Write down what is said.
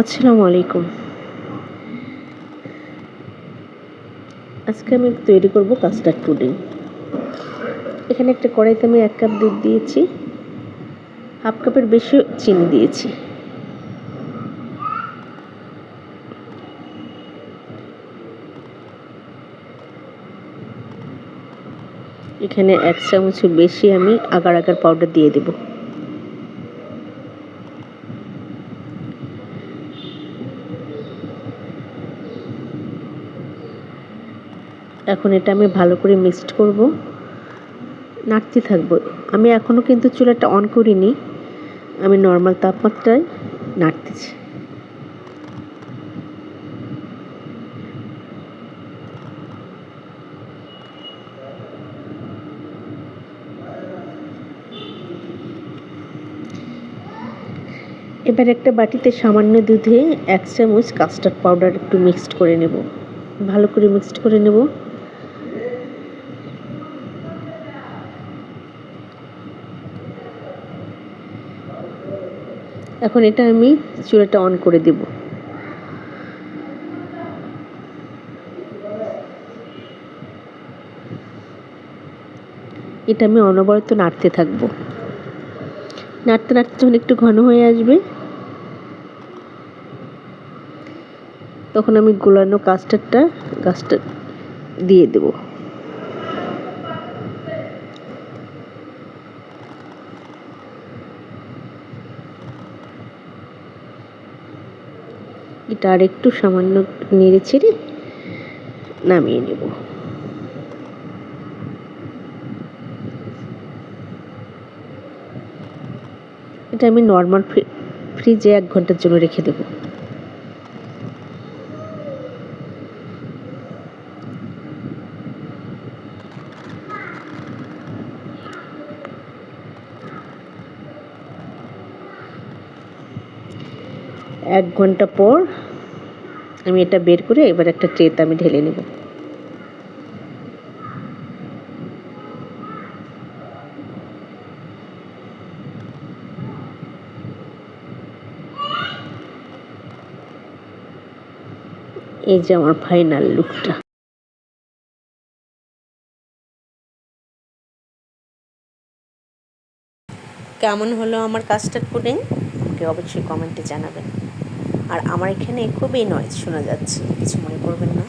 আসসালামু আলাইকুম। আজকে আমি তৈরি করব কাস্টার্ড পুডিং। এখানে একটা কড়াইতে আমি 1 কাপ দুধ দিয়েছি, হাফ কাপের বেশি চিনি দিয়েছি। এখানে 1 চামচের বেশি আমি আগার আগার পাউডার দিয়ে দেব। এখন এটা আমি ভালো করে মিক্সড করব, নাড়তে থাকবো। আমি এখনও কিন্তু চুলাটা অন করিনি, আমি নর্মাল তাপমাত্রায় নাড়তেছি। এবার একটা বাটিতে সামান্য দুধে 1 চামচ কাস্টার্ড পাউডার একটু মিক্সড করে নেব, ভালো করে মিক্সড করে নেব। এখন এটা আমি চুলাটা অন করে দেব। এটা আমি অনবরত নাড়তে থাকবো। নাড়তে নাড়তে যখন একটু ঘন হয়ে আসবে, তখন আমি গোলানো কাস্টার্ডটা দিয়ে দেব। এটা আর একটু সামান্য নেড়ে ছেড়ে নামিয়ে নেব। এটা আমি নর্মাল ফ্রিজে 1 ঘন্টার জন্য রেখে দেব। এক ঘন্টা পর আমি এটা বের করে এবার একটা ট্রেতে আমি ঢেলে নেব। এই যে আমার ফাইনাল লুকটা। কেমন হলো আমার কাস্টার্ড পুডিং আমাকে অবশ্যই কমেন্টে জানাবেন। আর আমার এখানে খুবই নয়েজ শোনা যাচ্ছে, কিছু মনে করবেন না।